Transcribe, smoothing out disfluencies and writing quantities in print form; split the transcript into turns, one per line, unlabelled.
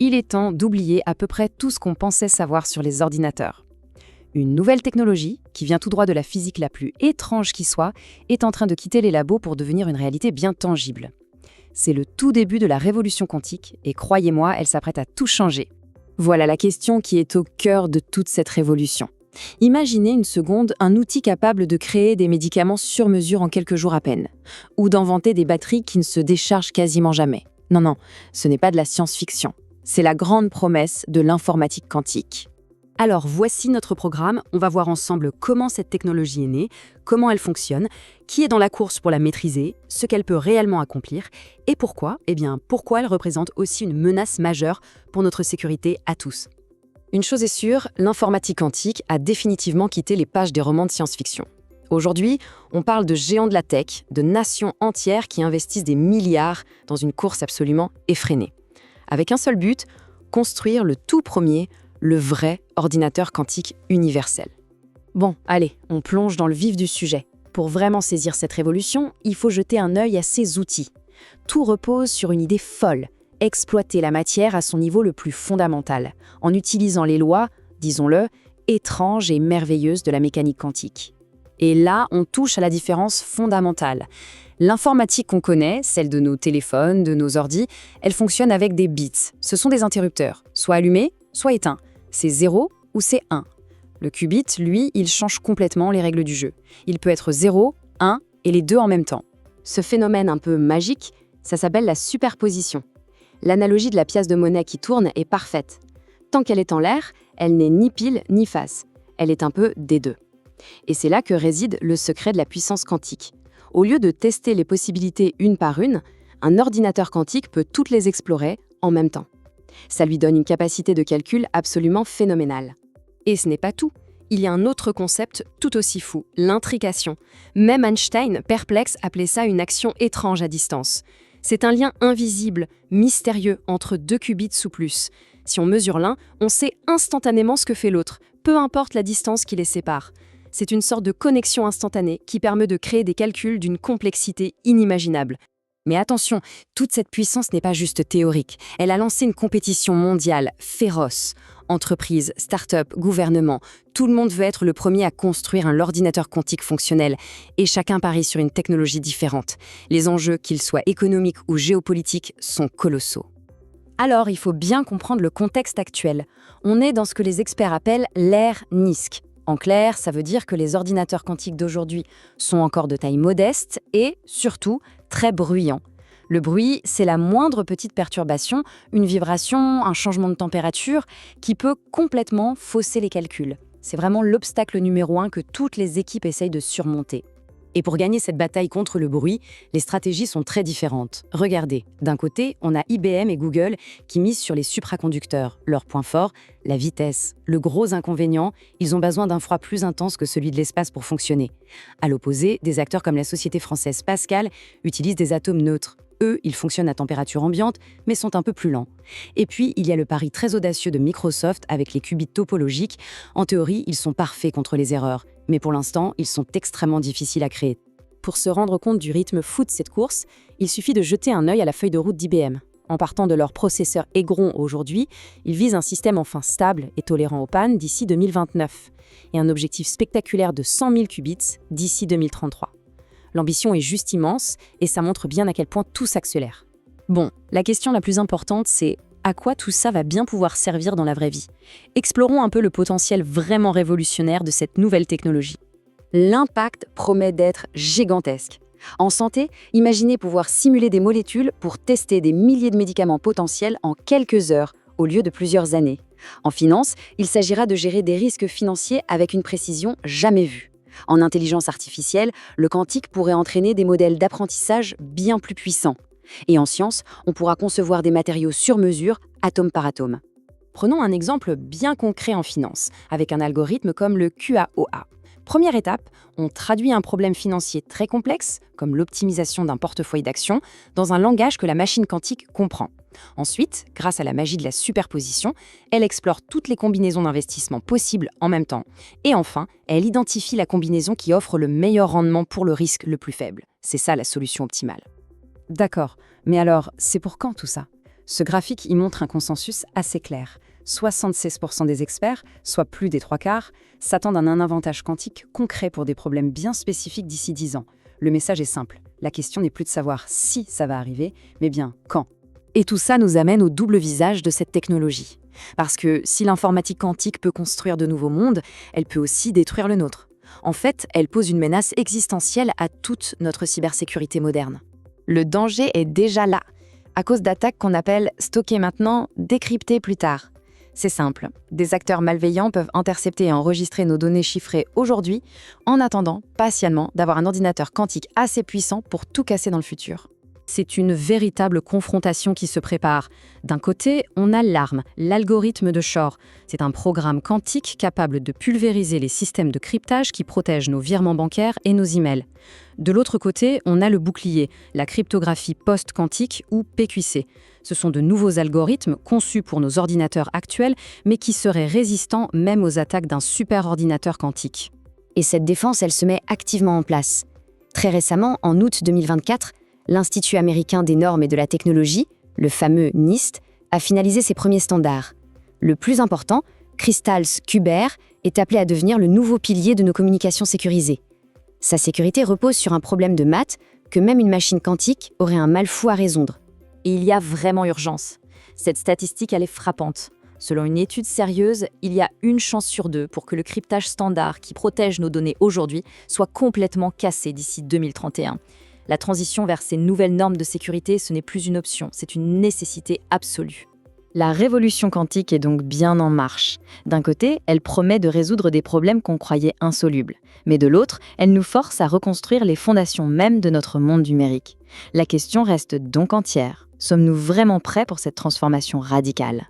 Il est temps d'oublier à peu près tout ce qu'on pensait savoir sur les ordinateurs. Une nouvelle technologie, qui vient tout droit de la physique la plus étrange qui soit, est en train de quitter les labos pour devenir une réalité bien tangible. C'est le tout début de la révolution quantique, et croyez-moi, elle s'apprête à tout changer. Voilà la question qui est au cœur de toute cette révolution. Imaginez une seconde un outil capable de créer des médicaments sur mesure en quelques jours à peine, ou d'inventer des batteries qui ne se déchargent quasiment jamais. Non, ce n'est pas de la science-fiction. C'est la grande promesse de l'informatique quantique. Alors voici notre programme, on va voir ensemble comment cette technologie est née, comment elle fonctionne, qui est dans la course pour la maîtriser, ce qu'elle peut réellement accomplir, et pourquoi pourquoi elle représente aussi une menace majeure pour notre sécurité à tous. Une chose est sûre, l'informatique quantique a définitivement quitté les pages des romans de science-fiction. Aujourd'hui, on parle de géants de la tech, de nations entières qui investissent des milliards dans une course absolument effrénée. Avec un seul but, construire le tout premier, le vrai ordinateur quantique universel. Bon, allez, on plonge dans le vif du sujet. Pour vraiment saisir cette révolution, il faut jeter un œil à ces outils. Tout repose sur une idée folle, exploiter la matière à son niveau le plus fondamental, en utilisant les lois, disons-le, étranges et merveilleuses de la mécanique quantique. Et là, on touche à la différence fondamentale. L'informatique qu'on connaît, celle de nos téléphones, de nos ordis, elle fonctionne avec des bits. Ce sont des interrupteurs, soit allumés, soit éteints. C'est 0 ou c'est 1. Le qubit, lui, il change complètement les règles du jeu. Il peut être 0, 1 et les deux en même temps. Ce phénomène un peu magique, ça s'appelle la superposition. L'analogie de la pièce de monnaie qui tourne est parfaite. Tant qu'elle est en l'air, elle n'est ni pile ni face. Elle est un peu des deux. Et c'est là que réside le secret de la puissance quantique. Au lieu de tester les possibilités une par une, un ordinateur quantique peut toutes les explorer en même temps. Ça lui donne une capacité de calcul absolument phénoménale. Et ce n'est pas tout. Il y a un autre concept tout aussi fou, l'intrication. Même Einstein, perplexe, appelait ça une action étrange à distance. C'est un lien invisible, mystérieux, entre deux qubits ou plus. Si on mesure l'un, on sait instantanément ce que fait l'autre, peu importe la distance qui les sépare. C'est une sorte de connexion instantanée qui permet de créer des calculs d'une complexité inimaginable. Mais attention, toute cette puissance n'est pas juste théorique. Elle a lancé une compétition mondiale féroce. Entreprises, start-up, gouvernements, tout le monde veut être le premier à construire un ordinateur quantique fonctionnel. Et chacun parie sur une technologie différente. Les enjeux, qu'ils soient économiques ou géopolitiques, sont colossaux. Alors, il faut bien comprendre le contexte actuel. On est dans ce que les experts appellent l'ère NISQ. En clair, ça veut dire que les ordinateurs quantiques d'aujourd'hui sont encore de taille modeste et, surtout, très bruyants. Le bruit, c'est la moindre petite perturbation, une vibration, un changement de température, qui peut complètement fausser les calculs. C'est vraiment l'obstacle numéro 1 que toutes les équipes essayent de surmonter. Et pour gagner cette bataille contre le bruit, les stratégies sont très différentes. Regardez, d'un côté, on a IBM et Google qui misent sur les supraconducteurs. Leur point fort, la vitesse. Le gros inconvénient, ils ont besoin d'un froid plus intense que celui de l'espace pour fonctionner. À l'opposé, des acteurs comme la société française Pascal utilisent des atomes neutres. Eux, ils fonctionnent à température ambiante, mais sont un peu plus lents. Et puis, il y a le pari très audacieux de Microsoft avec les qubits topologiques. En théorie, ils sont parfaits contre les erreurs. Mais pour l'instant, ils sont extrêmement difficiles à créer. Pour se rendre compte du rythme fou de cette course, il suffit de jeter un œil à la feuille de route d'IBM. En partant de leur processeur Aigron aujourd'hui, ils visent un système enfin stable et tolérant aux pannes d'ici 2029, et un objectif spectaculaire de 100 000 qubits d'ici 2033. L'ambition est juste immense, et ça montre bien à quel point tout s'accélère. Bon, la question la plus importante, c'est à quoi tout ça va bien pouvoir servir dans la vraie vie? Explorons un peu le potentiel vraiment révolutionnaire de cette nouvelle technologie. L'impact promet d'être gigantesque. En santé, imaginez pouvoir simuler des molécules pour tester des milliers de médicaments potentiels en quelques heures, au lieu de plusieurs années. En finance, il s'agira de gérer des risques financiers avec une précision jamais vue. En intelligence artificielle, le quantique pourrait entraîner des modèles d'apprentissage bien plus puissants. Et en science, on pourra concevoir des matériaux sur mesure, atome par atome. Prenons un exemple bien concret en finance, avec un algorithme comme le QAOA. Première étape, on traduit un problème financier très complexe, comme l'optimisation d'un portefeuille d'actions, dans un langage que la machine quantique comprend. Ensuite, grâce à la magie de la superposition, elle explore toutes les combinaisons d'investissement possibles en même temps. Et enfin, elle identifie la combinaison qui offre le meilleur rendement pour le risque le plus faible. C'est ça la solution optimale. D'accord, mais alors, c'est pour quand tout ça? Ce graphique y montre un consensus assez clair. 76% des experts, soit plus des 3/4, s'attendent à un avantage quantique concret pour des problèmes bien spécifiques d'ici 10 ans. Le message est simple. La question n'est plus de savoir si ça va arriver, mais bien quand. Et tout ça nous amène au double visage de cette technologie. Parce que si l'informatique quantique peut construire de nouveaux mondes, elle peut aussi détruire le nôtre. En fait, elle pose une menace existentielle à toute notre cybersécurité moderne. Le danger est déjà là, à cause d'attaques qu'on appelle « stocker maintenant, décrypter plus tard ». C'est simple, des acteurs malveillants peuvent intercepter et enregistrer nos données chiffrées aujourd'hui, en attendant patiemment d'avoir un ordinateur quantique assez puissant pour tout casser dans le futur. C'est une véritable confrontation qui se prépare. D'un côté, on a l'arme, l'algorithme de Shor. C'est un programme quantique capable de pulvériser les systèmes de cryptage qui protègent nos virements bancaires et nos emails. De l'autre côté, on a le bouclier, la cryptographie post-quantique ou PQC. Ce sont de nouveaux algorithmes conçus pour nos ordinateurs actuels, mais qui seraient résistants même aux attaques d'un superordinateur quantique.
Et cette défense, elle se met activement en place. Très récemment, en août 2024, l'Institut américain des normes et de la technologie, le fameux NIST, a finalisé ses premiers standards. Le plus important, Crystals Qber, est appelé à devenir le nouveau pilier de nos communications sécurisées. Sa sécurité repose sur un problème de maths que même une machine quantique aurait un mal fou à résoudre.
Et il y a vraiment urgence. Cette statistique, elle est frappante. Selon une étude sérieuse, il y a 1 chance sur 2 pour que le cryptage standard qui protège nos données aujourd'hui soit complètement cassé d'ici 2031. La transition vers ces nouvelles normes de sécurité, ce n'est plus une option, c'est une nécessité absolue.
La révolution quantique est donc bien en marche. D'un côté, elle promet de résoudre des problèmes qu'on croyait insolubles. Mais de l'autre, elle nous force à reconstruire les fondations même de notre monde numérique. La question reste donc entière. Sommes-nous vraiment prêts pour cette transformation radicale ?